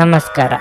ನಮಸ್ಕಾರ.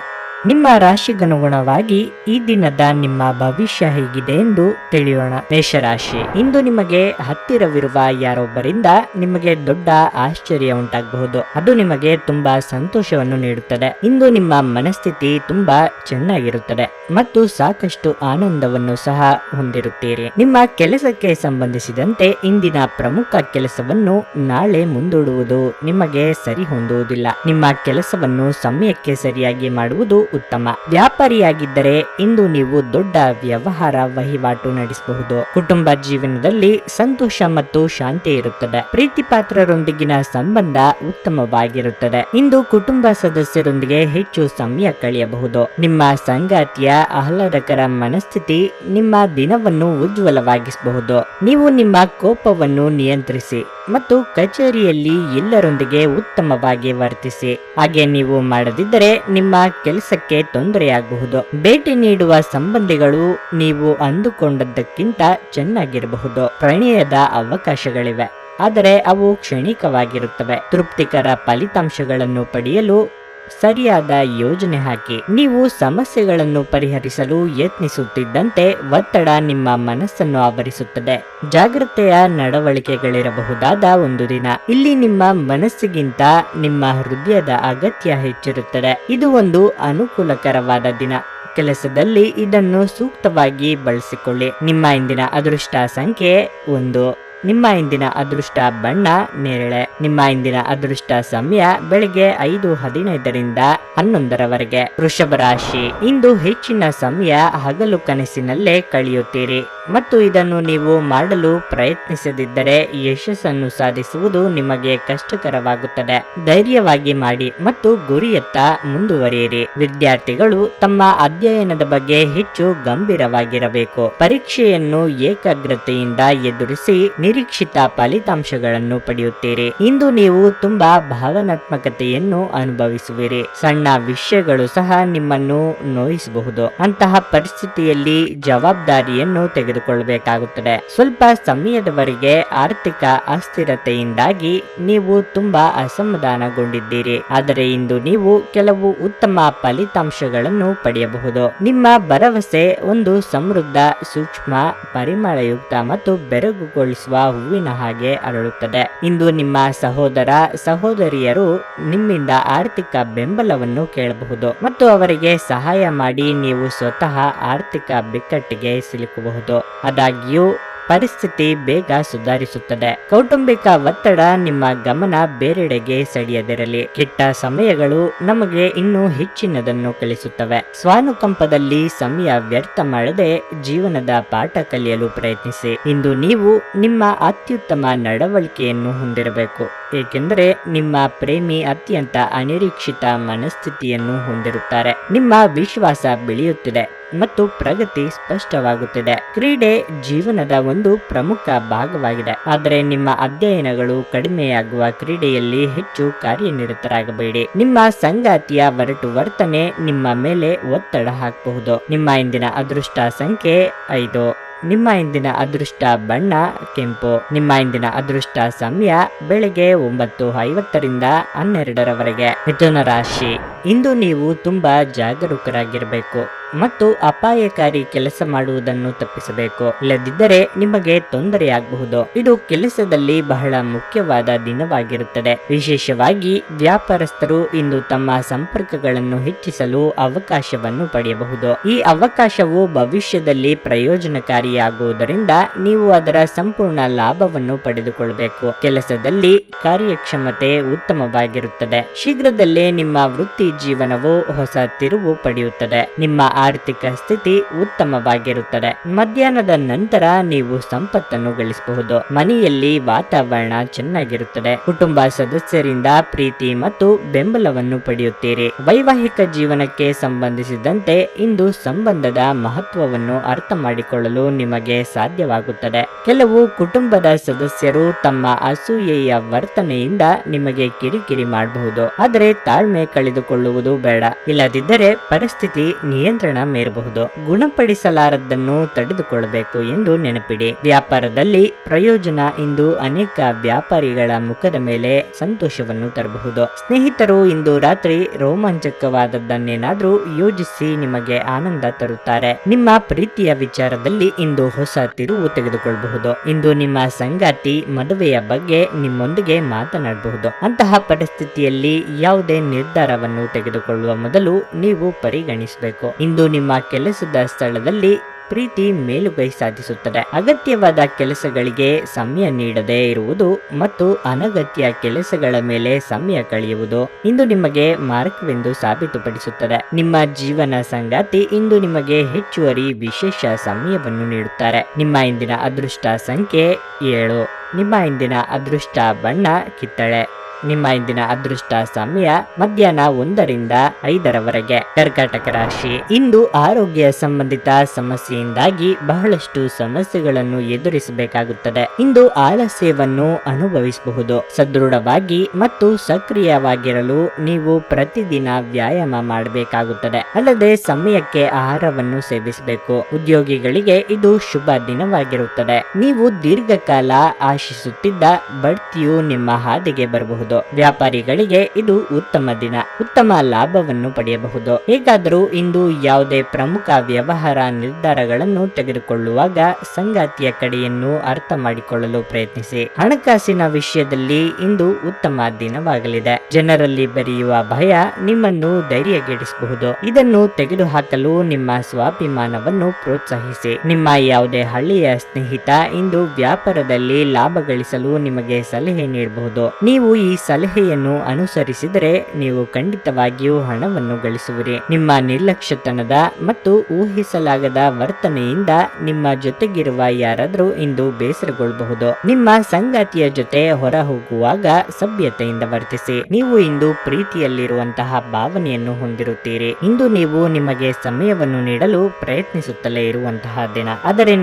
ನಿಮ್ಮ ರಾಶಿಗನುಗುಣವಾಗಿ ಈ ದಿನದ ನಿಮ್ಮ ಭವಿಷ್ಯ ಹೇಗಿದೆ ಎಂದು ತಿಳಿಯೋಣ. ಮೇಷರಾಶಿ, ಇಂದು ನಿಮಗೆ ಹತ್ತಿರವಿರುವ ಯಾರೊಬ್ಬರಿಂದ ನಿಮಗೆ ದೊಡ್ಡ ಆಶ್ಚರ್ಯ ಉಂಟಾಗಬಹುದು. ಅದು ನಿಮಗೆ ತುಂಬಾ ಸಂತೋಷವನ್ನು ನೀಡುತ್ತದೆ. ಇಂದು ನಿಮ್ಮ ಮನಸ್ಥಿತಿ ತುಂಬಾ ಚೆನ್ನಾಗಿರುತ್ತದೆ ಮತ್ತು ಸಾಕಷ್ಟು ಆನಂದವನ್ನು ಸಹ ಹೊಂದಿರುತ್ತೀರಿ. ನಿಮ್ಮ ಕೆಲಸಕ್ಕೆ ಸಂಬಂಧಿಸಿದಂತೆ ಇಂದಿನ ಪ್ರಮುಖ ಕೆಲಸವನ್ನು ನಾಳೆ ಮುಂದೂಡುವುದು ನಿಮಗೆ ಸರಿ ಹೊಂದುವುದಿಲ್ಲ. ನಿಮ್ಮ ಕೆಲಸವನ್ನು ಸಮಯಕ್ಕೆ ಸರಿಯಾಗಿ ಮಾಡುವುದು ಉತ್ತಮ. ವ್ಯಾಪಾರಿಯಾಗಿದ್ದರೆ ಇಂದು ನೀವು ದೊಡ್ಡ ವ್ಯವಹಾರ ವಹಿವಾಟು ನಡೆಸಬಹುದು. ಕುಟುಂಬ ಜೀವನದಲ್ಲಿ ಸಂತೋಷ ಮತ್ತು ಶಾಂತಿ ಇರುತ್ತದೆ. ಪ್ರೀತಿ ಪಾತ್ರರೊಂದಿಗಿನ ಸಂಬಂಧ ಉತ್ತಮವಾಗಿರುತ್ತದೆ. ಇಂದು ಕುಟುಂಬ ಸದಸ್ಯರೊಂದಿಗೆ ಹೆಚ್ಚು ಸಮಯ ಕಳೆಯಬಹುದು. ನಿಮ್ಮ ಸಂಗಾತಿಯ ಆಹ್ಲಾದಕರ ಮನಸ್ಥಿತಿ ನಿಮ್ಮ ದಿನವನ್ನು ಉಜ್ವಲವಾಗಿಸಬಹುದು. ನೀವು ನಿಮ್ಮ ಕೋಪವನ್ನು ನಿಯಂತ್ರಿಸಿ ಮತ್ತು ಕಚೇರಿಯಲ್ಲಿ ಎಲ್ಲರೊಂದಿಗೆ ಉತ್ತಮವಾಗಿ ವರ್ತಿಸಿ. ಹಾಗೆ ನೀವು ಮಾಡದಿದ್ದರೆ ನಿಮ್ಮ ಕೆಲಸಕ್ಕೆ ತೊಂದರೆಯಾಗಬಹುದು. ಭೇಟಿ ನೀಡುವ ಸಂಬಂಧಿಗಳು ನೀವು ಅಂದುಕೊಂಡದ್ದಕ್ಕಿಂತ ಚೆನ್ನಾಗಿರಬಹುದು. ಪ್ರಣಯದ ಅವಕಾಶಗಳಿವೆ, ಆದರೆ ಅವು ಕ್ಷಣಿಕವಾಗಿರುತ್ತವೆ. ತೃಪ್ತಿಕರ ಫಲಿತಾಂಶಗಳನ್ನು ಪಡೆಯಲು ಸರಿಯಾದ ಯೋಜನೆ ಹಾಕಿ. ನೀವು ಸಮಸ್ಯೆಗಳನ್ನು ಪರಿಹರಿಸಲು ಯತ್ನಿಸುತ್ತಿದ್ದಂತೆ ಒತ್ತಡ ನಿಮ್ಮ ಮನಸ್ಸನ್ನು ಆವರಿಸುತ್ತದೆ. ಜಾಗ್ರತೆಯ ನಡವಳಿಕೆಗಳಿರಬಹುದಾದ ಒಂದು ದಿನ. ಇಲ್ಲಿ ನಿಮ್ಮ ಮನಸ್ಸಿಗಿಂತ ನಿಮ್ಮ ಹೃದಯದ ಅಗತ್ಯ ಹೆಚ್ಚಿರುತ್ತದೆ. ಇದು ಒಂದು ಅನುಕೂಲಕರವಾದ ದಿನ. ಕೆಲಸದಲ್ಲಿ ಇದನ್ನು ಸೂಕ್ತವಾಗಿ ಬಳಸಿಕೊಳ್ಳಿ. ನಿಮ್ಮ ಇಂದಿನ ಅದೃಷ್ಟ ಸಂಖ್ಯೆ 1. ನಿಮ್ಮ ಇಂದಿನ ಅದೃಷ್ಟ ಬಣ್ಣ ನೇರಳೆ. ನಿಮ್ಮ ಇಂದಿನ ಅದೃಷ್ಟ ಸಮಯ ಬೆಳಗ್ಗೆ 5:15 11 ವೃಷಭ ರಾಶಿ, ಇಂದು ಹೆಚ್ಚಿನ ಸಮಯ ಹಗಲು ಕನಸಿನಲ್ಲೇ ಕಳೆಯುತ್ತೀರಿ ಮತ್ತು ಇದನ್ನು ನೀವು ಮಾಡಲು ಪ್ರಯತ್ನಿಸದಿದ್ದರೆ ಯಶಸ್ಸನ್ನು ಸಾಧಿಸುವುದು ನಿಮಗೆ ಕಷ್ಟಕರವಾಗುತ್ತದೆ. ಧೈರ್ಯವಾಗಿ ಮಾಡಿ ಮತ್ತು ಗುರಿಯತ್ತ ಮುಂದುವರಿಯಿರಿ. ವಿದ್ಯಾರ್ಥಿಗಳು ತಮ್ಮ ಅಧ್ಯಯನದ ಬಗ್ಗೆ ಹೆಚ್ಚು ಗಂಭೀರವಾಗಿರಬೇಕು. ಪರೀಕ್ಷೆಯನ್ನು ಏಕಾಗ್ರತೆಯಿಂದ ಎದುರಿಸಿ ನಿರೀಕ್ಷಿತ ಫಲಿತಾಂಶಗಳನ್ನು ಪಡೆಯುತ್ತೀರಿ. ಇಂದು ನೀವು ತುಂಬಾ ಭಾವನಾತ್ಮಕತೆಯನ್ನು ಅನುಭವಿಸುವಿರಿ. ಸಣ್ಣ ವಿಷಯಗಳು ಸಹ ನಿಮ್ಮನ್ನು ನೋಯಿಸಬಹುದು. ಅಂತಹ ಪರಿಸ್ಥಿತಿಯಲ್ಲಿ ಜವಾಬ್ದಾರಿಯನ್ನು ತೆಗೆದುಕೊಳ್ಳಬೇಕಾಗುತ್ತದೆ. ಸ್ವಲ್ಪ ಸಮಯದವರೆಗೆ ಆರ್ಥಿಕ ಅಸ್ಥಿರತೆಯಿಂದಾಗಿ ನೀವು ತುಂಬಾ ಅಸಮಾಧಾನಗೊಂಡಿದ್ದೀರಿ, ಆದರೆ ಇಂದು ನೀವು ಕೆಲವು ಉತ್ತಮ ಫಲಿತಾಂಶಗಳನ್ನು ಪಡೆಯಬಹುದು. ನಿಮ್ಮ ಭರವಸೆ ಒಂದು ಸಮೃದ್ಧ, ಸೂಕ್ಷ್ಮ, ಪರಿಮಳಯುಕ್ತ ಮತ್ತು ಬೆರಗುಗೊಳಿಸುವ ಹೂವಿನ ಹಾಗೆ ಅರಳುತ್ತದೆ. ಇಂದು ನಿಮ್ಮ ಸಹೋದರ ಸಹೋದರಿಯರು ನಿಮ್ಮಿಂದ ಆರ್ಥಿಕ ಬೆಂಬಲವನ್ನು ಕೇಳಬಹುದು ಮತ್ತು ಅವರಿಗೆ ಸಹಾಯ ಮಾಡಿ ನೀವು ಸ್ವತಃ ಆರ್ಥಿಕ ಬಿಕ್ಕಟ್ಟಿಗೆ ಸಿಲುಕಬಹುದು. ಆದಾಗ್ಯೂ ಪರಿಸ್ಥಿತಿ ಬೇಗ ಸುಧಾರಿಸುತ್ತದೆ. ಕೌಟುಂಬಿಕ ಒತ್ತಡ ನಿಮ್ಮ ಗಮನ ಬೇರೆಡೆಗೆ ಸೆಳೆಯದಿರಲಿ. ಕೆಟ್ಟ ಸಮಯಗಳು ನಮಗೆ ಇನ್ನೂ ಹೆಚ್ಚಿನದನ್ನು ಕಲಿಸುತ್ತವೆ. ಸ್ವಾನುಕಂಪದಲ್ಲಿ ಸಮಯ ವ್ಯರ್ಥ ಮಾಡದೆ ಜೀವನದ ಪಾಠ ಕಲಿಯಲು ಪ್ರಯತ್ನಿಸಿ. ಇಂದು ನೀವು ನಿಮ್ಮ ಅತ್ಯುತ್ತಮ ನಡವಳಿಕೆಯನ್ನು ಹೊಂದಿರಬೇಕು, ಏಕೆಂದರೆ ನಿಮ್ಮ ಪ್ರೇಮಿ ಅತ್ಯಂತ ಅನಿರೀಕ್ಷಿತ ಮನಸ್ಥಿತಿಯನ್ನು ಹೊಂದಿರುತ್ತಾರೆ. ನಿಮ್ಮ ವಿಶ್ವಾಸ ಬೆಳೆಯುತ್ತಿದೆ ಮತ್ತು ಪ್ರಗತಿ ಸ್ಪಷ್ಟವಾಗುತ್ತಿದೆ. ಕ್ರೀಡೆ ಜೀವನದ ಒಂದು ಪ್ರಮುಖ ಭಾಗವಾಗಿದೆ, ಆದರೆ ನಿಮ್ಮ ಅಧ್ಯಯನಗಳು ಕಡಿಮೆಯಾಗುವ ಕ್ರೀಡೆಯಲ್ಲಿ ಹೆಚ್ಚು ಕಾರ್ಯನಿರತರಾಗಬೇಡಿ. ನಿಮ್ಮ ಸಂಗಾತಿಯ ಒರಟು ವರ್ತನೆ ನಿಮ್ಮ ಮೇಲೆ ಒತ್ತಡ ಹಾಕಬಹುದು. ನಿಮ್ಮ ಇಂದಿನ ಅದೃಷ್ಟ ಸಂಖ್ಯೆ 5. ನಿಮ್ಮ ಇಂದಿನ ಅದೃಷ್ಟ ಬಣ್ಣ ಕೆಂಪು. ನಿಮ್ಮ ಇಂದಿನ ಅದೃಷ್ಟ ಸಮಯ ಬೆಳಗ್ಗೆ 9:50 12 ಮಿಥುನ ರಾಶಿ, ಇಂದು ನೀವು ತುಂಬಾ ಜಾಗರೂಕರಾಗಿರಬೇಕು ಮತ್ತು ಅಪಾಯಕಾರಿ ಕೆಲಸ ಮಾಡುವುದನ್ನು ತಪ್ಪಿಸಬೇಕು. ಇಲ್ಲದಿದ್ದರೆ ನಿಮಗೆ ತೊಂದರೆಯಾಗಬಹುದು. ಇದು ಕೆಲಸದಲ್ಲಿ ಬಹಳ ಮುಖ್ಯವಾದ ದಿನವಾಗಿರುತ್ತದೆ. ವಿಶೇಷವಾಗಿ ವ್ಯಾಪಾರಸ್ಥರು ಇಂದು ತಮ್ಮ ಸಂಪರ್ಕಗಳನ್ನು ಹೆಚ್ಚಿಸಲು ಅವಕಾಶವನ್ನು ಪಡೆಯಬಹುದು. ಈ ಅವಕಾಶವು ಭವಿಷ್ಯದಲ್ಲಿ ಪ್ರಯೋಜನಕಾರಿಯಾಗುವುದರಿಂದ ನೀವು ಅದರ ಸಂಪೂರ್ಣ ಲಾಭವನ್ನು ಪಡೆದುಕೊಳ್ಳಬೇಕು. ಕೆಲಸದಲ್ಲಿ ಕಾರ್ಯಕ್ಷಮತೆ ಉತ್ತಮವಾಗಿರುತ್ತದೆ. ಶೀಘ್ರದಲ್ಲೇ ನಿಮ್ಮ ವೃತ್ತಿ ಜೀವನವು ಹೊಸ ತಿರುವು ಪಡೆಯುತ್ತದೆ. ನಿಮ್ಮ ಆರ್ಥಿಕ ಸ್ಥಿತಿ ಉತ್ತಮವಾಗಿರುತ್ತದೆ. ಮಧ್ಯಾಹ್ನದ ನಂತರ ನೀವು ಸಂಪತ್ತನ್ನು ಗಳಿಸಬಹುದು. ಮನೆಯಲ್ಲಿ ವಾತಾವರಣ ಚೆನ್ನಾಗಿರುತ್ತದೆ. ಕುಟುಂಬ ಸದಸ್ಯರಿಂದ ಪ್ರೀತಿ ಮತ್ತು ಬೆಂಬಲವನ್ನು ಪಡೆಯುತ್ತೀರಿ. ವೈವಾಹಿಕ ಜೀವನಕ್ಕೆ ಸಂಬಂಧಿಸಿದಂತೆ ಇಂದು ಸಂಬಂಧದ ಮಹತ್ವವನ್ನು ಅರ್ಥ ಮಾಡಿಕೊಳ್ಳಲು ನಿಮಗೆ ಸಾಧ್ಯವಾಗುತ್ತದೆ. ಕೆಲವು ಕುಟುಂಬದ ಸದಸ್ಯರು ತಮ್ಮ ಅಸೂಯೆಯ ವರ್ತನೆಯಿಂದ ನಿಮಗೆ ಕಿರಿಕಿರಿ ಮಾಡಬಹುದು, ಆದರೆ ತಾಳ್ಮೆ ಕಳೆದುಕೊಳ್ಳುವುದು ಬೇಡ. ಇಲ್ಲದಿದ್ದರೆ ಪರಿಸ್ಥಿತಿ ನಿಯಂತ್ರಣ ನಿಯಂತ್ರಣ ಮೀರಬಹುದು. ಗುಣಪಡಿಸಲಾರದ್ದನ್ನು ತಡೆದುಕೊಳ್ಳಬೇಕು ಎಂದು ನೆನಪಿಡಿ. ವ್ಯಾಪಾರದಲ್ಲಿ ಪ್ರಯೋಜನ ಇಂದು ಅನೇಕ ವ್ಯಾಪಾರಿಗಳ ಮುಖದ ಮೇಲೆ ಸಂತೋಷವನ್ನು ತರಬಹುದು. ಸ್ನೇಹಿತರು ಇಂದು ರಾತ್ರಿ ರೋಮಾಂಚಕವಾದದ್ದನ್ನೇನಾದ್ರೂ ಯೋಜಿಸಿ ನಿಮಗೆ ಆನಂದ ತರುತ್ತಾರೆ. ನಿಮ್ಮ ಪ್ರೀತಿಯ ವಿಚಾರದಲ್ಲಿ ಇಂದು ಹೊಸ ತಿರುವು ತೆಗೆದುಕೊಳ್ಳಬಹುದು. ಇಂದು ನಿಮ್ಮ ಸಂಗಾತಿ ಮದುವೆಯ ಬಗ್ಗೆ ನಿಮ್ಮೊಂದಿಗೆ ಮಾತನಾಡಬಹುದು. ಅಂತಹ ಪರಿಸ್ಥಿತಿಯಲ್ಲಿ ಯಾವುದೇ ನಿರ್ಧಾರವನ್ನು ತೆಗೆದುಕೊಳ್ಳುವ ಮೊದಲು ನೀವು ಪರಿಗಣಿಸಬೇಕು. ಇಂದು ನಿಮ್ಮ ಕೆಲಸದ ಸ್ಥಳದಲ್ಲಿ ಪ್ರೀತಿ ಮೇಲುಗೈ ಸಾಧಿಸುತ್ತದೆ. ಅಗತ್ಯವಾದ ಕೆಲಸಗಳಿಗೆ ಸಮಯ ನೀಡದೇ ಇರುವುದು ಮತ್ತು ಅನಗತ್ಯ ಕೆಲಸಗಳ ಮೇಲೆ ಸಮಯ ಕಳೆಯುವುದು ಇಂದು ನಿಮಗೆ ಮಾರಕವೆಂದು ಸಾಬೀತುಪಡಿಸುತ್ತದೆ. ನಿಮ್ಮ ಜೀವನ ಸಂಗಾತಿ ಇಂದು ನಿಮಗೆ ಹೆಚ್ಚುವರಿ ವಿಶೇಷ ಸಮಯವನ್ನು ನೀಡುತ್ತಾರೆ. ನಿಮ್ಮ ಇಂದಿನ ಅದೃಷ್ಟ ಸಂಖ್ಯೆ 7. ನಿಮ್ಮ ಇಂದಿನ ಅದೃಷ್ಟ ಬಣ್ಣ ಕಿತ್ತಳೆ. ನಿಮ್ಮ ಇಂದಿನ ಅದೃಷ್ಟ ಸಮಯ ಮಧ್ಯಾಹ್ನ 1 ರಿಂದ 5 ಕರ್ಕಾಟಕ ರಾಶಿ. ಇಂದು ಆರೋಗ್ಯ ಸಂಬಂಧಿತ ಸಮಸ್ಯೆಯಿಂದಾಗಿ ಬಹಳಷ್ಟು ಸಮಸ್ಯೆಗಳನ್ನು ಎದುರಿಸಬೇಕಾಗುತ್ತದೆ. ಇಂದು ಆಲಸ್ಯವನ್ನು ಅನುಭವಿಸಬಹುದು. ಸದೃಢವಾಗಿ ಮತ್ತು ಸಕ್ರಿಯವಾಗಿರಲು ನೀವು ಪ್ರತಿದಿನ ವ್ಯಾಯಾಮ ಮಾಡಬೇಕಾಗುತ್ತದೆ. ಅಲ್ಲದೆ ಸಮಯಕ್ಕೆ ಆಹಾರವನ್ನು ಸೇವಿಸಬೇಕು. ಉದ್ಯೋಗಿಗಳಿಗೆ ಇದು ಶುಭ ದಿನವಾಗಿರುತ್ತದೆ. ನೀವು ದೀರ್ಘಕಾಲ ಆಶಿಸುತ್ತಿದ್ದ ಬಡ್ತಿಯು ನಿಮ್ಮ ಹಾದಿಗೆ ಬರಬಹುದು. ವ್ಯಾಪಾರಿಗಳಿಗೆ ಇದು ಉತ್ತಮ ದಿನ. ಉತ್ತಮ ಲಾಭವನ್ನು ಪಡೆಯಬಹುದು. ಹೇಗಾದರೂ ಇಂದು ಯಾವುದೇ ಪ್ರಮುಖ ವ್ಯವಹಾರ ನಿರ್ಧಾರಗಳನ್ನು ತೆಗೆದುಕೊಳ್ಳುವಾಗ ಸಂಗಾತಿಯ ಕಡೆಯನ್ನು ಅರ್ಥ ಮಾಡಿಕೊಳ್ಳಲು ಪ್ರಯತ್ನಿಸಿ. ಹಣಕಾಸಿನ ವಿಷಯದಲ್ಲಿ ಇಂದು ಉತ್ತಮ ದಿನವಾಗಲಿದೆ. ಜನರಲ್ಲಿ ಬೆರೆಯುವ ಭಯ ನಿಮ್ಮನ್ನು ಧೈರ್ಯಗೆಡಿಸಬಹುದು. ಇದನ್ನು ತೆಗೆದುಹಾಕಲು ನಿಮ್ಮ ಸ್ವಾಭಿಮಾನವನ್ನು ಪ್ರೋತ್ಸಾಹಿಸಿ. ನಿಮ್ಮ ಯಾವುದೇ ಹಳ್ಳಿಯ ಸ್ನೇಹಿತ ಇಂದು ವ್ಯಾಪಾರದಲ್ಲಿ ಲಾಭ ಗಳಿಸಲು ನಿಮಗೆ ಸಲಹೆ ನೀಡಬಹುದು. ನೀವು ಈ ಸಲಹೆಯನ್ನು ಅನುಸರಿಸಿದರೆ ನೀವು ಖಂಡಿತವಾಗಿಯೂ ಹಣವನ್ನು ಗಳಿಸುವಿರಿ. ನಿಮ್ಮ ನಿರ್ಲಕ್ಷ್ಯತನದ ಮತ್ತು ಊಹಿಸಲಾಗದ ವರ್ತನೆಯಿಂದ ನಿಮ್ಮ ಜೊತೆಗಿರುವ ಯಾರಾದರೂ ಇಂದು ಬೇಸರಗೊಳ್ಳಬಹುದು. ನಿಮ್ಮ ಸಂಗಾತಿಯ ಜೊತೆ ಹೊರ ಹೋಗುವಾಗ ಸಭ್ಯತೆಯಿಂದ ವರ್ತಿಸಿ. ನೀವು ಇಂದು ಪ್ರೀತಿಯಲ್ಲಿರುವಂತಹ ಭಾವನೆಯನ್ನು ಹೊಂದಿರುತ್ತೀರಿ. ಇಂದು ನೀವು ನಿಮಗೆ ಸಮಯವನ್ನು ನೀಡಲು ಪ್ರಯತ್ನಿಸುತ್ತಲೇ ಇರುವಂತಹ ದಿನ. ಆದರೆ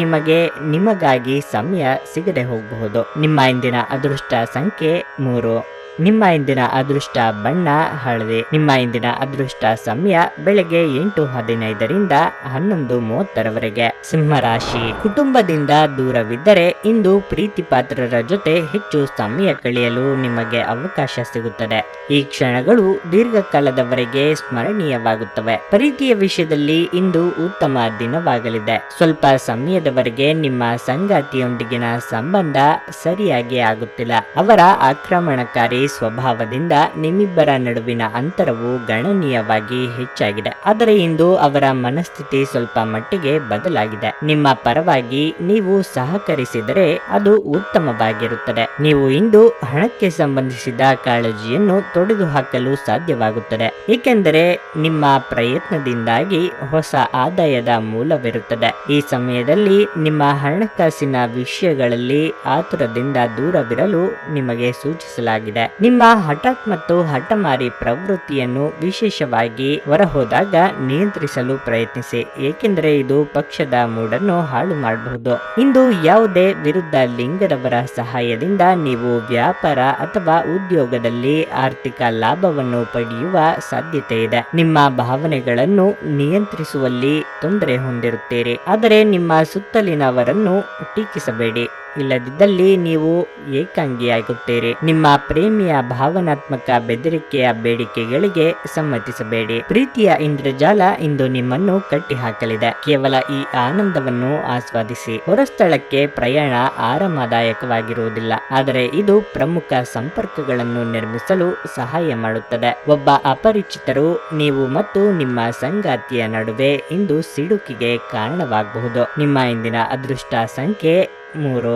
ನಿಮಗಾಗಿ ಸಮಯ ಸಿಗದೆ ಹೋಗಬಹುದು. ನಿಮ್ಮ ಇಂದಿನ ಅದೃಷ್ಟ ಸಂಖ್ಯೆ 3. ನಿಮ್ಮ ಇಂದಿನ ಅದೃಷ್ಟ ಬಣ್ಣ ಹಳದಿ. ನಿಮ್ಮ ಇಂದಿನ ಅದೃಷ್ಟ ಸಮಯ ಬೆಳಗ್ಗೆ 8:15 ರಿಂದ 11:30 ಸಿಂಹರಾಶಿ. ಕುಟುಂಬದಿಂದ ದೂರವಿದ್ದರೆ ಇಂದು ಪ್ರೀತಿ ಪಾತ್ರರ ಜೊತೆ ಹೆಚ್ಚು ಸಮಯ ಕಳೆಯಲು ನಿಮಗೆ ಅವಕಾಶ ಸಿಗುತ್ತದೆ. ಈ ಕ್ಷಣಗಳು ದೀರ್ಘಕಾಲದವರೆಗೆ ಸ್ಮರಣೀಯವಾಗುತ್ತವೆ. ಪ್ರೀತಿಯ ವಿಷಯದಲ್ಲಿ ಇಂದು ಉತ್ತಮ ದಿನವಾಗಲಿದೆ. ಸ್ವಲ್ಪ ಸಮಯದವರೆಗೆ ನಿಮ್ಮ ಸಂಗಾತಿಯೊಂದಿಗಿನ ಸಂಬಂಧ ಸರಿಯಾಗಿ ಆಗುತ್ತಿಲ್ಲ. ಅವರ ಆಕ್ರಮಣಕಾರಿ ಸ್ವಭಾವದಿಂದ ನಿಮ್ಮಿಬ್ಬರ ನಡುವಿನ ಅಂತರವು ಗಣನೀಯವಾಗಿ ಹೆಚ್ಚಾಗಿದೆ. ಆದರೆ ಇಂದು ಅವರ ಮನಸ್ಥಿತಿ ಸ್ವಲ್ಪ ಮಟ್ಟಿಗೆ ಬದಲಾಗಿದೆ. ನಿಮ್ಮ ಪರವಾಗಿ ನೀವು ಸಹಕರಿಸಿದರೆ ಅದು ಉತ್ತಮವಾಗಿರುತ್ತದೆ. ನೀವು ಇಂದು ಹಣಕ್ಕೆ ಸಂಬಂಧಿಸಿದ ಕಾಳಜಿಯನ್ನು ತೊಡೆದುಹಾಕಲು ಸಾಧ್ಯವಾಗುತ್ತದೆ. ಏಕೆಂದರೆ ನಿಮ್ಮ ಪ್ರಯತ್ನದಿಂದಾಗಿ ಹೊಸ ಆದಾಯದ ಮೂಲವಿರುತ್ತದೆ. ಈ ಸಮಯದಲ್ಲಿ ನಿಮ್ಮ ಹಣಕಾಸಿನ ವಿಷಯಗಳಲ್ಲಿ ಆತುರದಿಂದ ದೂರವಿರಲು ನಿಮಗೆ ಸೂಚಿಸಲಾಗಿದೆ. ನಿಮ್ಮ ಹಠಾತ್ ಮತ್ತು ಹಠಮಾರಿ ಪ್ರವೃತ್ತಿಯನ್ನು ವಿಶೇಷವಾಗಿ ಹೊರಹೋದಾಗ ನಿಯಂತ್ರಿಸಲು ಪ್ರಯತ್ನಿಸಿ. ಏಕೆಂದರೆ ಇದು ಪಕ್ಷದ ಮೂಡನ್ನು ಹಾಳು ಮಾಡಬಹುದು. ಇಂದು ಯಾವುದೇ ವಿರುದ್ಧ ಲಿಂಗದವರ ಸಹಾಯದಿಂದ ನೀವು ವ್ಯಾಪಾರ ಅಥವಾ ಉದ್ಯೋಗದಲ್ಲಿ ಆರ್ಥಿಕ ಲಾಭವನ್ನು ಪಡೆಯುವ ಸಾಧ್ಯತೆ ಇದೆ. ನಿಮ್ಮ ಭಾವನೆಗಳನ್ನು ನಿಯಂತ್ರಿಸುವಲ್ಲಿ ತೊಂದರೆ ಹೊಂದಿರುತ್ತೀರಿ. ಆದರೆ ನಿಮ್ಮ ಸುತ್ತಲಿನವರನ್ನು ಟೀಕಿಸಬೇಡಿ. ಇಲ್ಲದಿದ್ದಲ್ಲಿ ನೀವು ಏಕಾಂಗಿಯಾಗುತ್ತೀರಿ. ನಿಮ್ಮ ಪ್ರೇಮಿಯ ಭಾವನಾತ್ಮಕ ಬೆದರಿಕೆಯ ಬೇಡಿಕೆಗಳಿಗೆ ಸಮ್ಮತಿಸಬೇಡಿ. ಪ್ರೀತಿಯ ಇಂದ್ರಜಾಲ ಇಂದು ನಿಮ್ಮನ್ನು ಕಟ್ಟಿಹಾಕಲಿದೆ. ಕೇವಲ ಈ ಆನಂದವನ್ನು ಆಸ್ವಾದಿಸಿ. ಹೊರಸ್ಥಳಕ್ಕೆ ಪ್ರಯಾಣ ಆರಾಮದಾಯಕವಾಗಿರುವುದಿಲ್ಲ, ಆದರೆ ಇದು ಪ್ರಮುಖ ಸಂಪರ್ಕಗಳನ್ನು ನಿರ್ಮಿಸಲು ಸಹಾಯ ಮಾಡುತ್ತದೆ. ಒಬ್ಬ ಅಪರಿಚಿತರು ನೀವು ಮತ್ತು ನಿಮ್ಮ ಸಂಗಾತಿಯ ನಡುವೆ ಇಂದು ಸಿಡುಕಿಗೆ ಕಾರಣವಾಗಬಹುದು. ನಿಮ್ಮ ಇಂದಿನ ಅದೃಷ್ಟ ಸಂಖ್ಯೆ 3.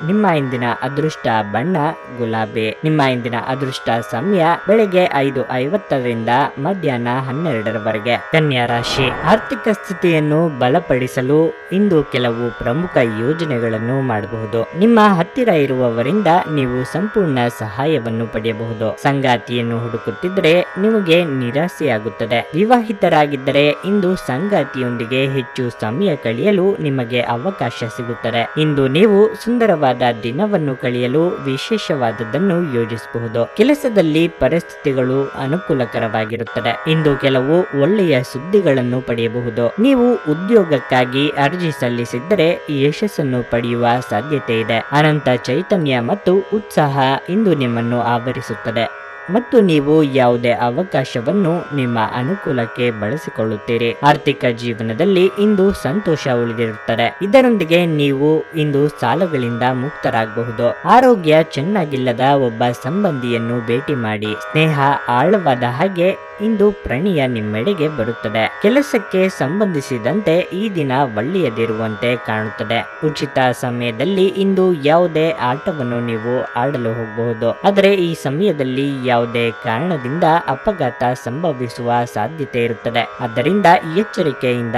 ನಿಮ್ಮ ಇಂದಿನ ಅದೃಷ್ಟ ಬಣ್ಣ ಗುಲಾಬಿ. ನಿಮ್ಮ ಇಂದಿನ ಅದೃಷ್ಟ ಸಮಯ ಬೆಳಗ್ಗೆ 5:50 ರಿಂದ ಮಧ್ಯಾಹ್ನ 12 ಕನ್ಯಾ ರಾಶಿ. ಆರ್ಥಿಕ ಸ್ಥಿತಿಯನ್ನು ಬಲಪಡಿಸಲು ಇಂದು ಕೆಲವು ಪ್ರಮುಖ ಯೋಜನೆಗಳನ್ನು ಮಾಡಬಹುದು. ನಿಮ್ಮ ಹತ್ತಿರ ಇರುವವರಿಂದ ನೀವು ಸಂಪೂರ್ಣ ಸಹಾಯವನ್ನು ಪಡೆಯಬಹುದು. ಸಂಗಾತಿಯನ್ನು ಹುಡುಕುತ್ತಿದ್ದರೆ ನಿಮಗೆ ನಿರಾಸೆಯಾಗುತ್ತದೆ. ವಿವಾಹಿತರಾಗಿದ್ದರೆ ಇಂದು ಸಂಗಾತಿಯೊಂದಿಗೆ ಹೆಚ್ಚು ಸಮಯ ಕಳೆಯಲು ನಿಮಗೆ ಅವಕಾಶ ಸಿಗುತ್ತದೆ. ಇಂದು ನೀವು ಸುಂದರವಾದ ವಿಶೇಷವಾದ ದಿನವನ್ನು ಕಳೆಯಲು ವಿಶೇಷವಾದದ್ದನ್ನು ಯೋಜಿಸಬಹುದು. ಕೆಲಸದಲ್ಲಿ ಪರಿಸ್ಥಿತಿಗಳು ಅನುಕೂಲಕರವಾಗಿರುತ್ತದೆ. ಇಂದು ಕೆಲವು ಒಳ್ಳೆಯ ಸುದ್ದಿಗಳನ್ನು ಪಡೆಯಬಹುದು. ನೀವು ಉದ್ಯೋಗಕ್ಕಾಗಿ ಅರ್ಜಿ ಸಲ್ಲಿಸಿದ್ದರೆ ಯಶಸ್ಸನ್ನು ಪಡೆಯುವ ಸಾಧ್ಯತೆ ಇದೆ. ಅನಂತ ಚೈತನ್ಯ ಮತ್ತು ಉತ್ಸಾಹ ಇಂದು ನಿಮ್ಮನ್ನು ಆವರಿಸುತ್ತದೆ ಮತ್ತು ನೀವು ಯಾವುದೇ ಅವಕಾಶವನ್ನು ನಿಮ್ಮ ಅನುಕೂಲಕ್ಕೆ ಬಳಸಿಕೊಳ್ಳುತ್ತೀರಿ. ಆರ್ಥಿಕ ಜೀವನದಲ್ಲಿ ಇಂದು ಸಂತೋಷ ಉಳಿದಿರುತ್ತದೆ. ಇದರೊಂದಿಗೆ ನೀವು ಇಂದು ಸಾಲಗಳಿಂದ ಮುಕ್ತರಾಗಬಹುದು. ಆರೋಗ್ಯ ಚೆನ್ನಾಗಿಲ್ಲದ ಒಬ್ಬ ಸಂಬಂಧಿಯನ್ನು ಭೇಟಿ ಮಾಡಿ. ಸ್ನೇಹ ಆಳವಾದ ಹಾಗೆ ಇಂದು ಪ್ರಣಯ ನಿಮ್ಮೆಡೆಗೆ ಬರುತ್ತದೆ. ಕೆಲಸಕ್ಕೆ ಸಂಬಂಧಿಸಿದಂತೆ ಈ ದಿನ ಒಳ್ಳೆಯದಿರುವಂತೆ ಕಾಣುತ್ತದೆ. ಉಚಿತ ಸಮಯದಲ್ಲಿ ಇಂದು ಯಾವುದೇ ಆಟವನ್ನು ನೀವು ಆಡಲು ಹೋಗಬಹುದು. ಆದರೆ ಈ ಸಮಯದಲ್ಲಿ ಯಾವುದೇ ಕಾರಣದಿಂದ ಅಪಘಾತ ಸಂಭವಿಸುವ ಸಾಧ್ಯತೆ ಇರುತ್ತದೆ. ಆದ್ದರಿಂದ ಎಚ್ಚರಿಕೆಯಿಂದ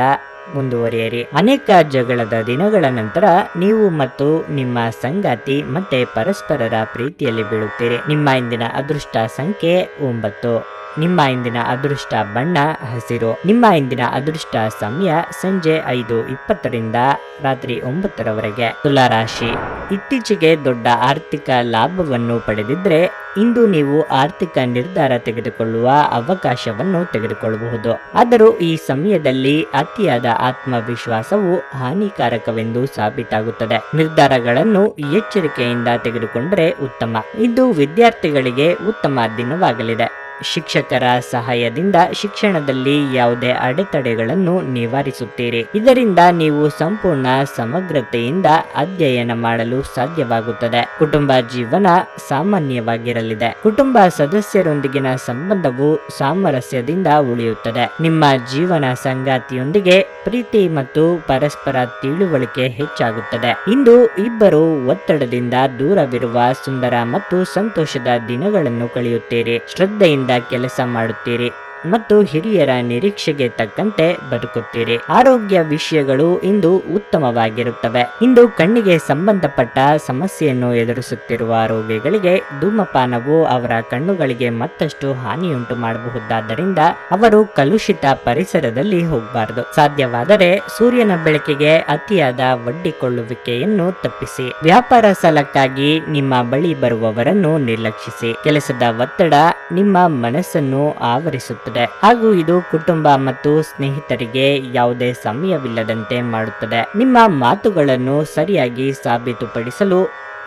ಮುಂದುವರಿಯಿರಿ. ಅನೇಕ ಜಗಳದ ದಿನಗಳ ನಂತರ ನೀವು ಮತ್ತು ನಿಮ್ಮ ಸಂಗಾತಿ ಮತ್ತೆ ಪರಸ್ಪರರ ಪ್ರೀತಿಯಲ್ಲಿ ಬೀಳುತ್ತೀರಿ. ನಿಮ್ಮ ಇಂದಿನ ಅದೃಷ್ಟ ಸಂಖ್ಯೆ 9. ನಿಮ್ಮ ಇಂದಿನ ಅದೃಷ್ಟ ಬಣ್ಣ ಹಸಿರು. ನಿಮ್ಮ ಇಂದಿನ ಅದೃಷ್ಟ ಸಮಯ ಸಂಜೆ 5:20 ರಾತ್ರಿ 9 ತುಲಾರಾಶಿ. ಇತ್ತೀಚೆಗೆ ದೊಡ್ಡ ಆರ್ಥಿಕ ಲಾಭವನ್ನು ಪಡೆದಿದ್ರೆ ಇಂದು ನೀವು ಆರ್ಥಿಕ ನಿರ್ಧಾರ ತೆಗೆದುಕೊಳ್ಳುವ ಅವಕಾಶವನ್ನು ತೆಗೆದುಕೊಳ್ಳಬಹುದು. ಆದರೂ ಈ ಸಮಯದಲ್ಲಿ ಅತಿಯಾದ ಆತ್ಮವಿಶ್ವಾಸವು ಹಾನಿಕಾರಕವೆಂದು ಸಾಬೀತಾಗುತ್ತದೆ. ನಿರ್ಧಾರಗಳನ್ನು ಎಚ್ಚರಿಕೆಯಿಂದ ತೆಗೆದುಕೊಂಡರೆ ಉತ್ತಮ. ಇದು ವಿದ್ಯಾರ್ಥಿಗಳಿಗೆ ಉತ್ತಮ ದಿನವಾಗಲಿದೆ. ಶಿಕ್ಷಕರ ಸಹಾಯದಿಂದ ಶಿಕ್ಷಣದಲ್ಲಿ ಯಾವುದೇ ಅಡೆತಡೆಗಳನ್ನು ನಿವಾರಿಸುತ್ತೀರಿ. ಇದರಿಂದ ನೀವು ಸಂಪೂರ್ಣ ಸಮಗ್ರತೆಯಿಂದ ಅಧ್ಯಯನ ಮಾಡಲು ಸಾಧ್ಯವಾಗುತ್ತದೆ. ಕುಟುಂಬ ಜೀವನ ಸಾಮಾನ್ಯವಾಗಿರಲಿದೆ. ಕುಟುಂಬ ಸದಸ್ಯರೊಂದಿಗಿನ ಸಂಬಂಧವು ಸಾಮರಸ್ಯದಿಂದ ಉಳಿಯುತ್ತದೆ. ನಿಮ್ಮ ಜೀವನ ಸಂಗಾತಿಯೊಂದಿಗೆ ಪ್ರೀತಿ ಮತ್ತು ಪರಸ್ಪರ ತಿಳುವಳಿಕೆ ಹೆಚ್ಚಾಗುತ್ತದೆ. ಇಂದು ಇಬ್ಬರು ಒತ್ತಡದಿಂದ ದೂರವಿರುವ ಸುಂದರ ಮತ್ತು ಸಂತೋಷದ ದಿನಗಳನ್ನು ಕಳೆಯುತ್ತೀರಿ. ಶ್ರದ್ಧೆಯಿಂದ ಕೆಲಸ ಮಾಡುತ್ತೀರಿ ಮತ್ತು ಹಿರಿಯರ ನಿರೀಕ್ಷೆಗೆ ತಕ್ಕಂತೆ ಬದುಕುತ್ತೀರಿ. ಆರೋಗ್ಯ ವಿಷಯಗಳು ಇಂದು ಉತ್ತಮವಾಗಿರುತ್ತವೆ. ಇಂದು ಕಣ್ಣಿಗೆ ಸಂಬಂಧಪಟ್ಟ ಸಮಸ್ಯೆಯನ್ನು ಎದುರಿಸುತ್ತಿರುವ ರೋಗಿಗಳಿಗೆ ಧೂಮಪಾನವು ಅವರ ಕಣ್ಣುಗಳಿಗೆ ಮತ್ತಷ್ಟು ಹಾನಿಯುಂಟು ಮಾಡಬಹುದಾದ್ದರಿಂದ ಅವರು ಕಲುಷಿತ ಪರಿಸರದಲ್ಲಿ ಹೋಗಬಾರದು. ಸಾಧ್ಯವಾದರೆ ಸೂರ್ಯನ ಬೆಳಕಿಗೆ ಅತಿಯಾದ ಒಡ್ಡಿಕೊಳ್ಳುವಿಕೆಯನ್ನು ತಪ್ಪಿಸಿ. ವ್ಯಾಪಾರ ಸಾಲಕ್ಕಾಗಿ ನಿಮ್ಮ ಬಳಿ ಬರುವವರನ್ನು ನಿರ್ಲಕ್ಷಿಸಿ. ಕೆಲಸದ ಒತ್ತಡ ನಿಮ್ಮ ಮನಸ್ಸನ್ನು ಆವರಿಸುತ್ತದೆ ಹಾಗೂ ಇದು ಕುಟುಂಬ ಮತ್ತು ಸ್ನೇಹಿತರಿಗೆ ಯಾವುದೇ ಸಮಯವಿಲ್ಲದಂತೆ ಮಾಡುತ್ತದೆ. ನಿಮ್ಮ ಮಾತುಗಳನ್ನು ಸರಿಯಾಗಿ ಸಾಬೀತುಪಡಿಸಲು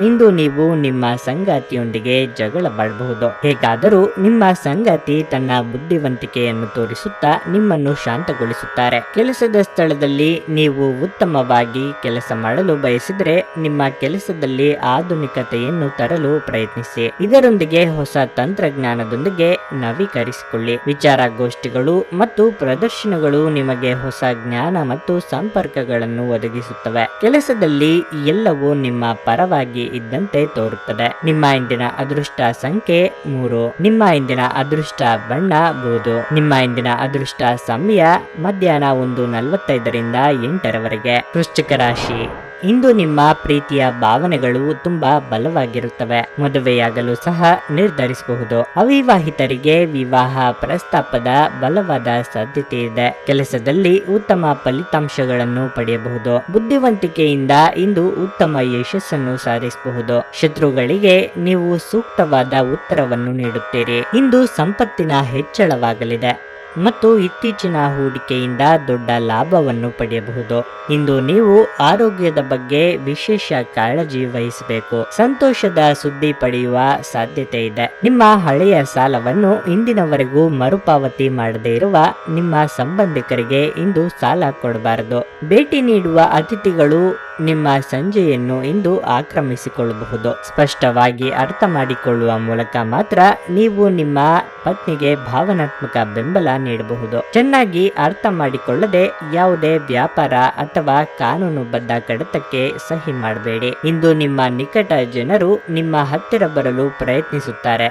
ಇಂದು ನೀವು ನಿಮ್ಮ ಸಂಗಾತಿಯೊಂದಿಗೆ ಜಗಳವಾಡಬಹುದು. ಹೇಗಾದರೂ ನಿಮ್ಮ ಸಂಗಾತಿ ತನ್ನ ಬುದ್ಧಿವಂತಿಕೆಯನ್ನು ತೋರಿಸುತ್ತಾ ನಿಮ್ಮನ್ನು ಶಾಂತಗೊಳಿಸುತ್ತಾರೆ. ಕೆಲಸದ ಸ್ಥಳದಲ್ಲಿ ನೀವು ಉತ್ತಮವಾಗಿ ಕೆಲಸ ಮಾಡಲು ಬಯಸಿದರೆ ನಿಮ್ಮ ಕೆಲಸದಲ್ಲಿ ಆಧುನಿಕತೆಯನ್ನು ತರಲು ಪ್ರಯತ್ನಿಸಿ. ಇದರೊಂದಿಗೆ ಹೊಸ ತಂತ್ರಜ್ಞಾನದೊಂದಿಗೆ ನವೀಕರಿಸಿಕೊಳ್ಳಿ. ವಿಚಾರಗೋಷ್ಠಿಗಳು ಮತ್ತು ಪ್ರದರ್ಶನಗಳು ನಿಮಗೆ ಹೊಸ ಜ್ಞಾನ ಮತ್ತು ಸಂಪರ್ಕಗಳನ್ನು ಒದಗಿಸುತ್ತವೆ. ಕೆಲಸದಲ್ಲಿ ಎಲ್ಲವೂ ನಿಮ್ಮ ಪರವಾಗಿ ಇದ್ದಂತೆ ತೋರುತ್ತದೆ. ನಿಮ್ಮ ಇಂದಿನ ಅದೃಷ್ಟ ಸಂಖ್ಯೆ 3. ನಿಮ್ಮ ಇಂದಿನ ಅದೃಷ್ಟ ಬಣ್ಣ ಬೂದು. ನಿಮ್ಮ ಇಂದಿನ ಅದೃಷ್ಟ ಸಮಯ ಮಧ್ಯಾಹ್ನ 1:45 8 ವೃಶ್ಚಿಕ ರಾಶಿ. ಇಂದು ನಿಮ್ಮ ಪ್ರೀತಿಯ ಭಾವನೆಗಳು ತುಂಬಾ ಬಲವಾಗಿರುತ್ತವೆ. ಮದುವೆಯಾಗಲು ಸಹ ನಿರ್ಧರಿಸಬಹುದು. ಅವಿವಾಹಿತರಿಗೆ ವಿವಾಹ ಪ್ರಸ್ತಾಪದ ಬಲವಾದ ಸಾಧ್ಯತೆ ಇದೆ. ಕೆಲಸದಲ್ಲಿ ಉತ್ತಮ ಫಲಿತಾಂಶಗಳನ್ನು ಪಡೆಯಬಹುದು. ಬುದ್ಧಿವಂತಿಕೆಯಿಂದ ಇಂದು ಉತ್ತಮ ಯಶಸ್ಸನ್ನು ಸಾಧಿಸಬಹುದು. ಶತ್ರುಗಳಿಗೆ ನೀವು ಸೂಕ್ತವಾದ ಉತ್ತರವನ್ನು ನೀಡುತ್ತೀರಿ. ಇಂದು ಸಂಪತ್ತಿನ ಹೆಚ್ಚಳವಾಗಲಿದೆ ಮತ್ತು ಇತ್ತೀಚಿನ ಹೂಡಿಕೆಯಿಂದ ದೊಡ್ಡ ಲಾಭವನ್ನು ಪಡೆಯಬಹುದು. ಇಂದು ನೀವು ಆರೋಗ್ಯದ ಬಗ್ಗೆ ವಿಶೇಷ ಕಾಳಜಿ ವಹಿಸಬೇಕು. ಸಂತೋಷದ ಸುದ್ದಿ ಪಡೆಯುವ ಸಾಧ್ಯತೆ ಇದೆ. ನಿಮ್ಮ ಹಳೆಯ ಸಾಲವನ್ನು ಇಂದಿನವರೆಗೂ ಮರುಪಾವತಿ ಮಾಡದೇ ಇರುವ ನಿಮ್ಮ ಸಂಬಂಧಿಕರಿಗೆ ಇಂದು ಸಾಲ ಕೊಡಬಾರದು. ಭೇಟಿ ನೀಡುವ ಅತಿಥಿಗಳು ನಿಮ್ಮ ಸಂಜೆಯನ್ನು ಇಂದು ಆಕ್ರಮಿಸಿಕೊಳ್ಳಬಹುದು. ಸ್ಪಷ್ಟವಾಗಿ ಅರ್ಥ ಮಾಡಿಕೊಳ್ಳುವ ಮೂಲಕ ಮಾತ್ರ ನೀವು ನಿಮ್ಮ ಪತ್ನಿಗೆ ಭಾವನಾತ್ಮಕ ಬೆಂಬಲ ನೀಡಬಹುದು. ಚೆನ್ನಾಗಿ ಅರ್ಥ ಮಾಡಿಕೊಳ್ಳದೆ ಯಾವುದೇ ವ್ಯಾಪಾರ ಅಥವಾ ಕಾನೂನುಬದ್ಧ ಕಡತಕ್ಕೆ ಸಹಿ ಮಾಡಬೇಡಿ. ಇಂದು ನಿಮ್ಮ ನಿಕಟ ಜನರು ನಿಮ್ಮ ಹತ್ತಿರ ಬರಲು ಪ್ರಯತ್ನಿಸುತ್ತಾರೆ.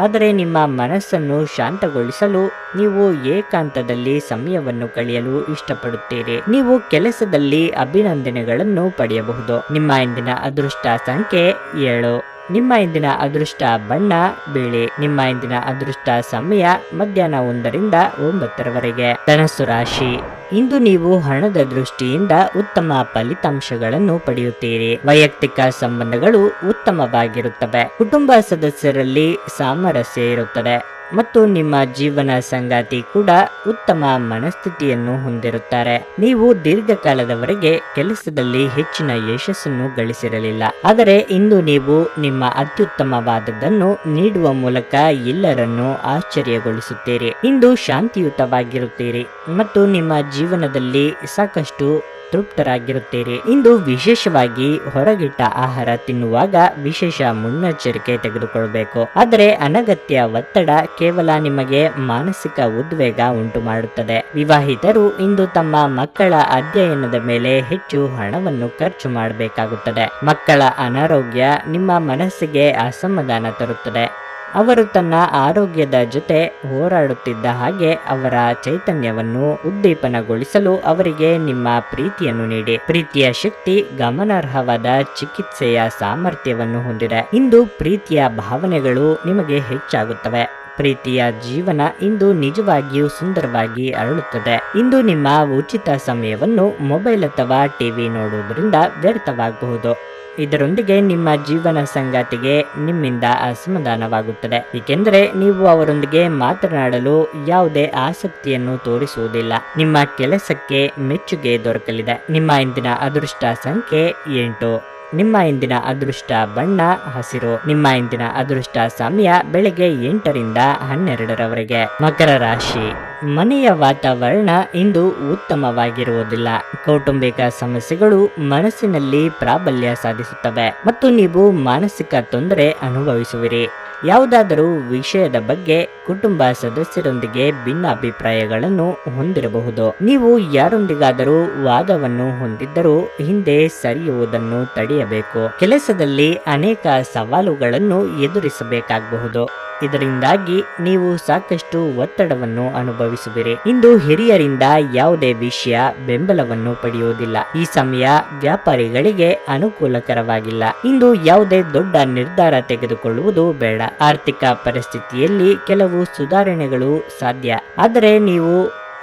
ಆದರೆ ನಿಮ್ಮ ಮನಸ್ಸನ್ನು ಶಾಂತಗೊಳಿಸಲು ನೀವು ಏಕಾಂತದಲ್ಲಿ ಸಮಯವನ್ನು ಕಳೆಯಲು ಇಷ್ಟಪಡುತ್ತೀರಿ. ನೀವು ಕೆಲಸದಲ್ಲಿ ಅಭಿನಂದನೆಗಳನ್ನು ಪಡೆಯಬಹುದು. ನಿಮ್ಮ ಇಂದಿನ ಅದೃಷ್ಟ ಸಂಖ್ಯೆ 7. ನಿಮ್ಮ ಇಂದಿನ ಅದೃಷ್ಟ ಬಣ್ಣ ಬಿಳಿ. ನಿಮ್ಮ ಇಂದಿನ ಅದೃಷ್ಟ ಸಮಯ ಮಧ್ಯಾಹ್ನ 1ರಿಂದ 9ರವರೆಗೆ. ಧನಸ್ಸು ರಾಶಿ, ಇಂದು ನೀವು ಹಣದ ದೃಷ್ಟಿಯಿಂದ ಉತ್ತಮ ಫಲಿತಾಂಶಗಳನ್ನು ಪಡೆಯುತ್ತೀರಿ. ವೈಯಕ್ತಿಕ ಸಂಬಂಧಗಳು ಉತ್ತಮವಾಗಿರುತ್ತವೆ. ಕುಟುಂಬ ಸದಸ್ಯರಲ್ಲಿ ಸಾಮರಸ್ಯ ಇರುತ್ತದೆ ಮತ್ತು ನಿಮ್ಮ ಜೀವನ ಸಂಗಾತಿ ಕೂಡ ಉತ್ತಮ ಮನಸ್ಥಿತಿಯನ್ನು ಹೊಂದಿರುತ್ತಾರೆ. ನೀವು ದೀರ್ಘಕಾಲದವರೆಗೆ ಕೆಲಸದಲ್ಲಿ ಹೆಚ್ಚಿನ ಯಶಸ್ಸನ್ನು ಗಳಿಸಿರಲಿಲ್ಲ, ಆದರೆ ಇಂದು ನೀವು ನಿಮ್ಮ ಅತ್ಯುತ್ತಮವಾದದ್ದನ್ನು ನೀಡುವ ಮೂಲಕ ಎಲ್ಲರನ್ನೂ ಆಶ್ಚರ್ಯಗೊಳಿಸುತ್ತೀರಿ. ಇಂದು ಶಾಂತಿಯುತವಾಗಿರುತ್ತೀರಿ ಮತ್ತು ನಿಮ್ಮ ಜೀವನದಲ್ಲಿ ಸಾಕಷ್ಟು ತೃಪ್ತರಾಗಿರುತ್ತೀರಿ. ಇಂದು ವಿಶೇಷವಾಗಿ ಹೊರಗಿಟ್ಟ ಆಹಾರ ತಿನ್ನುವಾಗ ವಿಶೇಷ ಮುನ್ನೆಚ್ಚರಿಕೆ ತೆಗೆದುಕೊಳ್ಳಬೇಕು. ಆದರೆ ಅನಗತ್ಯ ಒತ್ತಡ ಕೇವಲ ನಿಮಗೆ ಮಾನಸಿಕ ಉದ್ವೇಗ ಉಂಟು ಮಾಡುತ್ತದೆ. ವಿವಾಹಿತರು ಇಂದು ತಮ್ಮ ಮಕ್ಕಳ ಅಧ್ಯಯನದ ಮೇಲೆ ಹೆಚ್ಚು ಹಣವನ್ನು ಖರ್ಚು ಮಾಡಬೇಕಾಗುತ್ತದೆ. ಮಕ್ಕಳ ಅನಾರೋಗ್ಯ ನಿಮ್ಮ ಮನಸ್ಸಿಗೆ ಅಸಮಾಧಾನ ತರುತ್ತದೆ. ಅವರು ತನ್ನ ಆರೋಗ್ಯದ ಜೊತೆ ಹೋರಾಡುತ್ತಿದ್ದ ಹಾಗೆ ಅವರ ಚೈತನ್ಯವನ್ನು ಉದ್ದೀಪನಗೊಳಿಸಲು ಅವರಿಗೆ ನಿಮ್ಮ ಪ್ರೀತಿಯನ್ನು ನೀಡಿ. ಪ್ರೀತಿಯ ಶಕ್ತಿ ಗಮನಾರ್ಹವಾದ ಚಿಕಿತ್ಸೆಯ ಸಾಮರ್ಥ್ಯವನ್ನು ಹೊಂದಿದೆ. ಇಂದು ಪ್ರೀತಿಯ ಭಾವನೆಗಳು ನಿಮಗೆ ಹೆಚ್ಚಾಗುತ್ತವೆ. ಪ್ರೀತಿಯ ಜೀವನ ಇಂದು ನಿಜವಾಗಿಯೂ ಸುಂದರವಾಗಿ ಅರಳುತ್ತದೆ. ಇಂದು ನಿಮ್ಮ ಉಚಿತ ಸಮಯವನ್ನು ಮೊಬೈಲ್ ಅಥವಾ ಟಿವಿ ನೋಡುವುದರಿಂದ ವ್ಯರ್ಥವಾಗಬಹುದು. ಇದರೊಂದಿಗೆ ನಿಮ್ಮ ಜೀವನ ಸಂಗಾತಿಗೆ ನಿಮ್ಮಿಂದ ಅಸಮಾಧಾನವಾಗುತ್ತದೆ, ಏಕೆಂದರೆ ನೀವು ಅವರೊಂದಿಗೆ ಮಾತನಾಡಲು ಯಾವುದೇ ಆಸಕ್ತಿಯನ್ನು ತೋರಿಸುವುದಿಲ್ಲ. ನಿಮ್ಮ ಕೆಲಸಕ್ಕೆ ಮೆಚ್ಚುಗೆ ದೊರಕಲಿದೆ. ನಿಮ್ಮ ಇಂದಿನ ಅದೃಷ್ಟ ಸಂಖ್ಯೆ 8. ನಿಮ್ಮ ಇಂದಿನ ಅದೃಷ್ಟ ಬಣ್ಣ ಹಸಿರು. ನಿಮ್ಮ ಇಂದಿನ ಅದೃಷ್ಟ ಸಮಯ ಬೆಳಗ್ಗೆ 8ರಿಂದ 12ರವರೆಗೆ. ಮಕರ ರಾಶಿ, ಮನೆಯ ವಾತಾವರಣ ಇಂದು ಉತ್ತಮವಾಗಿರುವುದಿಲ್ಲ. ಕೌಟುಂಬಿಕ ಸಮಸ್ಯೆಗಳು ಮನಸ್ಸಿನಲ್ಲಿ ಪ್ರಾಬಲ್ಯ ಸಾಧಿಸುತ್ತವೆ ಮತ್ತು ನೀವು ಮಾನಸಿಕ ತೊಂದರೆ ಅನುಭವಿಸುವಿರಿ. ಯಾವುದಾದರೂ ವಿಷಯದ ಬಗ್ಗೆ ಕುಟುಂಬ ಸದಸ್ಯರೊಂದಿಗೆ ಭಿನ್ನಾಭಿಪ್ರಾಯಗಳನ್ನು ಹೊಂದಿರಬಹುದು. ನೀವು ಯಾರೊಂದಿಗಾದರೂ ವಾದವನ್ನು ಹೊಂದಿದ್ದರೂ ಹಿಂದೆ ಸರಿಯುವುದನ್ನು ತಡೆಯಬೇಕು. ಕೆಲಸದಲ್ಲಿ ಅನೇಕ ಸವಾಲುಗಳನ್ನು ಎದುರಿಸಬೇಕಾಗಬಹುದು. ಇದರಿಂದಾಗಿ ನೀವು ಸಾಕಷ್ಟು ಒತ್ತಡವನ್ನು ಅನುಭವಿಸುವಿರಿ. ಇಂದು ಹಿರಿಯರಿಂದ ಯಾವುದೇ ವಿಷಯ ಬೆಂಬಲವನ್ನು ಪಡೆಯುವುದಿಲ್ಲ. ಈ ಸಮಯ ವ್ಯಾಪಾರಿಗಳಿಗೆ ಅನುಕೂಲಕರವಾಗಿಲ್ಲ. ಇಂದು ಯಾವುದೇ ದೊಡ್ಡ ನಿರ್ಧಾರ ತೆಗೆದುಕೊಳ್ಳುವುದು ಬೇಡ. ಆರ್ಥಿಕ ಪರಿಸ್ಥಿತಿಯಲ್ಲಿ ಕೆಲವು ಸುಧಾರಣೆಗಳು ಸಾಧ್ಯ, ಆದರೆ ನೀವು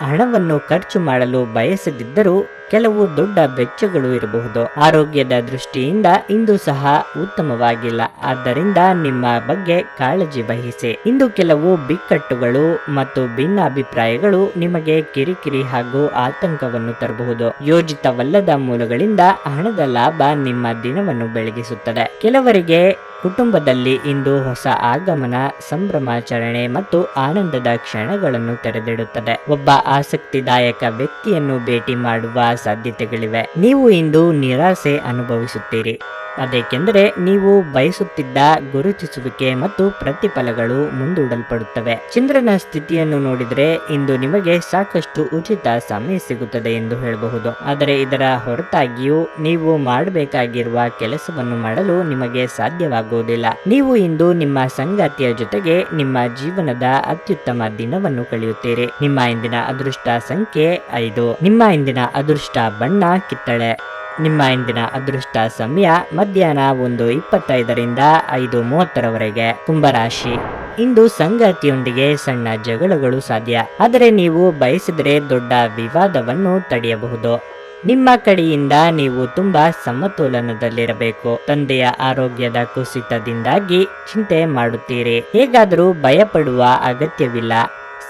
ಹಣವನ್ನು ಖರ್ಚು ಮಾಡಲು ಬಯಸದಿದ್ದರೂ ಕೆಲವು ದೊಡ್ಡ ವೆಚ್ಚಗಳು ಇರಬಹುದು. ಆರೋಗ್ಯದ ದೃಷ್ಟಿಯಿಂದ ಇಂದು ಸಹ ಉತ್ತಮವಾಗಿಲ್ಲ, ಆದ್ದರಿಂದ ನಿಮ್ಮ ಬಗ್ಗೆ ಕಾಳಜಿ ವಹಿಸಿ. ಇಂದು ಕೆಲವು ಬಿಕ್ಕಟ್ಟುಗಳು ಮತ್ತು ಭಿನ್ನಾಭಿಪ್ರಾಯಗಳು ನಿಮಗೆ ಕಿರಿಕಿರಿ ಹಾಗೂ ಆತಂಕವನ್ನು ತರಬಹುದು. ಯೋಜಿತವಲ್ಲದ ಮೂಲಗಳಿಂದ ಹಣದ ಲಾಭ ನಿಮ್ಮ ದಿನವನ್ನು ಬೆಳಗಿಸುತ್ತದೆ. ಕೆಲವರಿಗೆ ಕುಟುಂಬದಲ್ಲಿ ಇಂದು ಹೊಸ ಆಗಮನ, ಸಂಭ್ರಮಾಚರಣೆ ಮತ್ತು ಆನಂದದ ಕ್ಷಣಗಳನ್ನು ತೆರೆದಿಡುತ್ತದೆ. ಒಬ್ಬ ಆಸಕ್ತಿದಾಯಕ ವ್ಯಕ್ತಿಯನ್ನು ಭೇಟಿ ಮಾಡುವ ಸಾಧ್ಯತೆಗಳಿವೆ. ನೀವು ಇಂದು ನಿರಾಸೆ ಅನುಭವಿಸುತ್ತೀರಿ, ಅದೇಕೆಂದರೆ ನೀವು ಬಯಸುತ್ತಿದ್ದ ಗುರುತಿಸುವಿಕೆ ಮತ್ತು ಪ್ರತಿಫಲಗಳು ಮುಂದೂಡಲ್ಪಡುತ್ತವೆ. ಚಂದ್ರನ ಸ್ಥಿತಿಯನ್ನು ನೋಡಿದರೆ ಇಂದು ನಿಮಗೆ ಸಾಕಷ್ಟು ಉಚಿತ ಸಮಯ ಸಿಗುತ್ತದೆ ಎಂದು ಹೇಳಬಹುದು, ಆದರೆ ಇದರ ಹೊರತಾಗಿಯೂ ನೀವು ಮಾಡಬೇಕಾಗಿರುವ ಕೆಲಸವನ್ನು ಮಾಡಲು ನಿಮಗೆ ಸಾಧ್ಯವಾಗುವುದಿಲ್ಲ. ನೀವು ಇಂದು ನಿಮ್ಮ ಸಂಗಾತಿಯ ಜೊತೆಗೆ ನಿಮ್ಮ ಜೀವನದ ಅತ್ಯುತ್ತಮ ದಿನವನ್ನು ಕಳೆಯುತ್ತೀರಿ. ನಿಮ್ಮ ಇಂದಿನ ಅದೃಷ್ಟ ಸಂಖ್ಯೆ 5. ನಿಮ್ಮ ಇಂದಿನ ಅದೃಷ್ಟ ಬಣ್ಣ ಕಿತ್ತಳೆ. ನಿಮ್ಮ ಇಂದಿನ ಅದೃಷ್ಟ ಸಮಯ ಮಧ್ಯಾಹ್ನ 1:25ರಿಂದ 5:30ರವರೆಗೆ. ಕುಂಭರಾಶಿ, ಇಂದು ಸಂಗಾತಿಯೊಂದಿಗೆ ಸಣ್ಣ ಜಗಳಗಳು ಸಾಧ್ಯ, ಆದರೆ ನೀವು ಬಯಸಿದರೆ ದೊಡ್ಡ ವಿವಾದವನ್ನು ತಡೆಯಬಹುದು. ನಿಮ್ಮ ಕಡೆಯಿಂದ ನೀವು ತುಂಬಾ ಸಮತೋಲನದಲ್ಲಿರಬೇಕು. ತಂದೆಯ ಆರೋಗ್ಯದ ಕುಸಿತದಿಂದಾಗಿ ಚಿಂತೆ ಮಾಡುತ್ತೀರಿ. ಹೇಗಾದರೂ ಭಯಪಡುವ ಅಗತ್ಯವಿಲ್ಲ.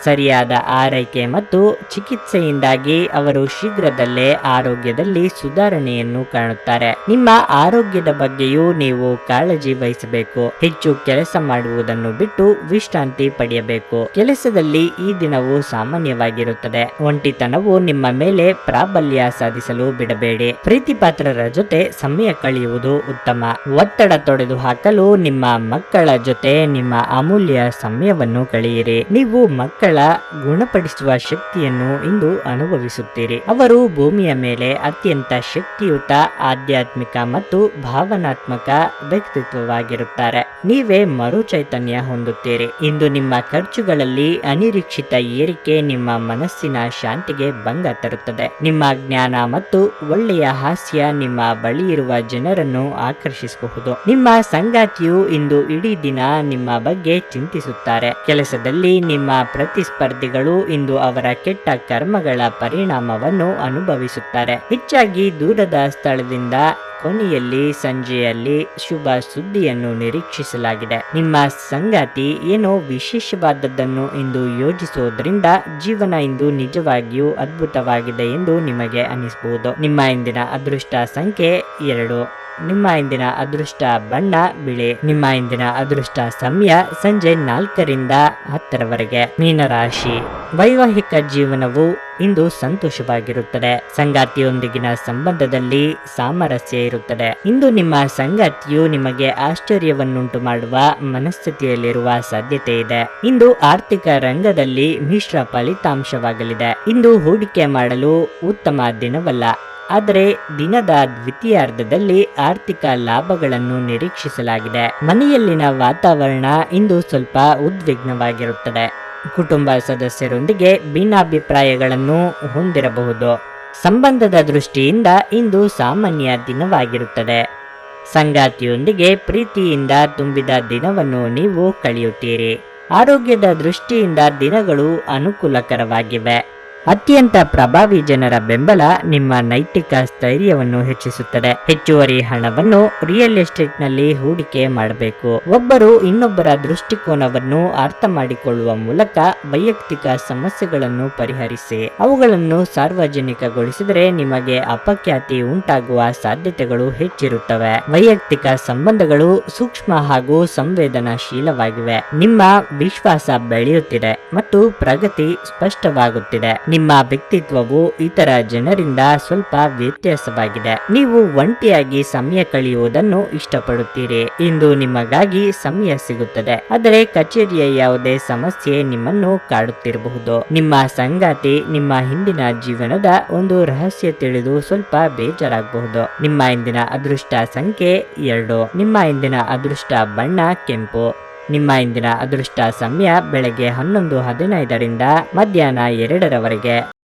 ಸರಿಯಾದ ಆರೈಕೆ ಮತ್ತು ಚಿಕಿತ್ಸೆಯಿಂದಾಗಿ ಅವರು ಶೀಘ್ರದಲ್ಲೇ ಆರೋಗ್ಯದಲ್ಲಿ ಸುಧಾರಣೆಯನ್ನು ಕಾಣುತ್ತಾರೆ. ನಿಮ್ಮ ಆರೋಗ್ಯದ ಬಗ್ಗೆಯೂ ನೀವು ಕಾಳಜಿ ವಹಿಸಬೇಕು. ಹೆಚ್ಚು ಕೆಲಸ ಮಾಡುವುದನ್ನು ಬಿಟ್ಟು ವಿಶ್ರಾಂತಿ ಪಡೆಯಬೇಕು. ಕೆಲಸದಲ್ಲಿ ಈ ದಿನವು ಸಾಮಾನ್ಯವಾಗಿರುತ್ತದೆ. ಒಂಟಿತನವು ನಿಮ್ಮ ಮೇಲೆ ಪ್ರಾಬಲ್ಯ ಸಾಧಿಸಲು ಬಿಡಬೇಡಿ. ಪ್ರೀತಿಪಾತ್ರರ ಜೊತೆ ಸಮಯ ಕಳೆಯುವುದು ಉತ್ತಮ. ಒತ್ತಡ ತೊಡೆದು ಹಾಕಲು ನಿಮ್ಮ ಮಕ್ಕಳ ಜೊತೆ ನಿಮ್ಮ ಅಮೂಲ್ಯ ಸಮಯವನ್ನು ಕಳೆಯಿರಿ. ನೀವು ಮಕ್ಕಳ ರೋಗಗಳ ಗುಣಪಡಿಸುವ ಶಕ್ತಿಯನ್ನು ಇಂದು ಅನುಭವಿಸುತ್ತೀರಿ. ಅವರು ಭೂಮಿಯ ಮೇಲೆ ಅತ್ಯಂತ ಶಕ್ತಿಯುತ ಆಧ್ಯಾತ್ಮಿಕ ಮತ್ತು ಭಾವನಾತ್ಮಕ ವ್ಯಕ್ತಿತ್ವವಾಗಿರುತ್ತಾರೆ. ನೀವೇ ಮರು ಚೈತನ್ಯ ಹೊಂದುತ್ತೀರಿ. ಇಂದು ನಿಮ್ಮ ಖರ್ಚುಗಳಲ್ಲಿ ಅನಿರೀಕ್ಷಿತ ಏರಿಕೆ ನಿಮ್ಮ ಮನಸ್ಸಿನ ಶಾಂತಿಗೆ ಭಂಗ ತರುತ್ತದೆ. ನಿಮ್ಮ ಜ್ಞಾನ ಮತ್ತು ಒಳ್ಳೆಯ ಹಾಸ್ಯ ನಿಮ್ಮ ಬಳಿ ಇರುವ ಜನರನ್ನು ಆಕರ್ಷಿಸಬಹುದು. ನಿಮ್ಮ ಸಂಗಾತಿಯು ಇಂದು ಇಡೀ ದಿನ ನಿಮ್ಮ ಬಗ್ಗೆ ಚಿಂತಿಸುತ್ತಾರೆ. ಕೆಲಸದಲ್ಲಿ ನಿಮ್ಮ ಪ್ರತಿಸ್ಪರ್ಧಿಗಳು ಇಂದು ಅವರ ಕೆಟ್ಟ ಕರ್ಮಗಳ ಪರಿಣಾಮವನ್ನು ಅನುಭವಿಸುತ್ತಾರೆ. ಹೆಚ್ಚಾಗಿ ದೂರದ ಸ್ಥಳದಿಂದ ಕೊನೆಯಲ್ಲಿ ಸಂಜೆಯಲ್ಲಿ ಶುಭ ಸುದ್ದಿಯನ್ನು ನಿರೀಕ್ಷಿಸಲಾಗಿದೆ. ನಿಮ್ಮ ಸಂಗಾತಿ ಏನೋ ವಿಶೇಷವಾದದ್ದನ್ನು ಇಂದು ಯೋಜಿಸುವುದರಿಂದ ಜೀವನ ಇಂದು ನಿಜವಾಗಿಯೂ ಅದ್ಭುತವಾಗಿದೆ ಎಂದು ನಿಮಗೆ ಅನಿಸಬಹುದು. ನಿಮ್ಮ ಇಂದಿನ ಅದೃಷ್ಟ ಸಂಖ್ಯೆ 2. ನಿಮ್ಮ ಇಂದಿನ ಅದೃಷ್ಟ ಬಣ್ಣ ಬಿಳಿ. ನಿಮ್ಮ ಇಂದಿನ ಅದೃಷ್ಟ ಸಮಯ ಸಂಜೆ 4ರಿಂದ 10ರವರೆಗೆ. ಮೀನರಾಶಿ. ವೈವಾಹಿಕ ಜೀವನವು ಇಂದು ಸಂತೋಷವಾಗಿರುತ್ತದೆ. ಸಂಗಾತಿಯೊಂದಿಗಿನ ಸಂಬಂಧದಲ್ಲಿ ಸಾಮರಸ್ಯ ಇರುತ್ತದೆ. ಇಂದು ನಿಮ್ಮ ಸಂಗಾತಿಯು ನಿಮಗೆ ಆಶ್ಚರ್ಯವನ್ನುಂಟು ಮಾಡುವ ಮನಸ್ಥಿತಿಯಲ್ಲಿರುವ ಸಾಧ್ಯತೆ ಇದೆ. ಇಂದು ಆರ್ಥಿಕ ರಂಗದಲ್ಲಿ ಮಿಶ್ರ ಫಲಿತಾಂಶವಾಗಲಿದೆ. ಇಂದು ಹೂಡಿಕೆ ಮಾಡಲು ಉತ್ತಮ ದಿನವಲ್ಲ, ಆದರೆ ದಿನದ ದ್ವಿತೀಯಾರ್ಧದಲ್ಲಿ ಆರ್ಥಿಕ ಲಾಭಗಳನ್ನು ನಿರೀಕ್ಷಿಸಲಾಗಿದೆ. ಮನೆಯಲ್ಲಿನ ವಾತಾವರಣ ಇಂದು ಸ್ವಲ್ಪ ಉದ್ವಿಗ್ನವಾಗಿರುತ್ತದೆ. ಕುಟುಂಬ ಸದಸ್ಯರೊಂದಿಗೆ ಭಿನ್ನಾಭಿಪ್ರಾಯಗಳನ್ನು ಹೊಂದಿರಬಹುದು. ಸಂಬಂಧದ ದೃಷ್ಟಿಯಿಂದ ಇಂದು ಸಾಮಾನ್ಯ ದಿನವಾಗಿರುತ್ತದೆ. ಸಂಗಾತಿಯೊಂದಿಗೆ ಪ್ರೀತಿಯಿಂದ ತುಂಬಿದ ದಿನವನ್ನು ನೀವು ಕಳೆಯುತ್ತೀರಿ. ಆರೋಗ್ಯದ ದೃಷ್ಟಿಯಿಂದ ದಿನಗಳು ಅನುಕೂಲಕರವಾಗಿವೆ. ಅತ್ಯಂತ ಪ್ರಭಾವಿ ಜನರ ಬೆಂಬಲ ನಿಮ್ಮ ನೈತಿಕ ಸ್ಥೈರ್ಯವನ್ನು ಹೆಚ್ಚಿಸುತ್ತದೆ. ಹೆಚ್ಚುವರಿ ಹಣವನ್ನು ರಿಯಲ್ ಎಸ್ಟೇಟ್ನಲ್ಲಿ ಹೂಡಿಕೆ ಮಾಡಬೇಕು. ಒಬ್ಬರು ಇನ್ನೊಬ್ಬರ ದೃಷ್ಟಿಕೋನವನ್ನು ಅರ್ಥ ಮಾಡಿಕೊಳ್ಳುವ ಮೂಲಕ ವೈಯಕ್ತಿಕ ಸಮಸ್ಯೆಗಳನ್ನು ಪರಿಹರಿಸಿ ಅವುಗಳನ್ನು ಸಾರ್ವಜನಿಕಗೊಳಿಸಿದರೆ ನಿಮಗೆ ಅಪಖ್ಯಾತಿ ಉಂಟಾಗುವ ಸಾಧ್ಯತೆಗಳು ಹೆಚ್ಚಿರುತ್ತವೆ. ವೈಯಕ್ತಿಕ ಸಂಬಂಧಗಳು ಸೂಕ್ಷ್ಮ ಹಾಗೂ ಸಂವೇದನಾಶೀಲವಾಗಿವೆ. ನಿಮ್ಮ ವಿಶ್ವಾಸ ಬೆಳೆಯುತ್ತಿದೆ ಮತ್ತು ಪ್ರಗತಿ ಸ್ಪಷ್ಟವಾಗುತ್ತಿದೆ. ನಿಮ್ಮ ವ್ಯಕ್ತಿತ್ವವು ಇತರ ಜನರಿಂದ ಸ್ವಲ್ಪ ವ್ಯತ್ಯಾಸವಾಗಿದೆ. ನೀವು ಒಂಟಿಯಾಗಿ ಸಮಯ ಕಳೆಯುವುದನ್ನು ಇಷ್ಟಪಡುತ್ತೀರಿ. ಇಂದು ನಿಮಗಾಗಿ ಸಮಯ ಸಿಗುತ್ತದೆ, ಆದರೆ ಕಚೇರಿಯ ಯಾವುದೇ ಸಮಸ್ಯೆ ನಿಮ್ಮನ್ನು ಕಾಡುತ್ತಿರಬಹುದು. ನಿಮ್ಮ ಸಂಗಾತಿ ನಿಮ್ಮ ಹಿಂದಿನ ಜೀವನದ ಒಂದು ರಹಸ್ಯ ತಿಳಿದು ಸ್ವಲ್ಪ ಬೇಜಾರಾಗಬಹುದು. ನಿಮ್ಮ ಇಂದಿನ ಅದೃಷ್ಟ ಸಂಖ್ಯೆ 2. ನಿಮ್ಮ ಇಂದಿನ ಅದೃಷ್ಟ ಬಣ್ಣ ಕೆಂಪು. ನಿಮ್ಮ ಇಂದಿನ ಅದೃಷ್ಟ ಸಮಯ ಬೆಳಗ್ಗೆ 11:15ರಿಂದ ಮಧ್ಯಾಹ್ನ 2ರವರೆಗೆ.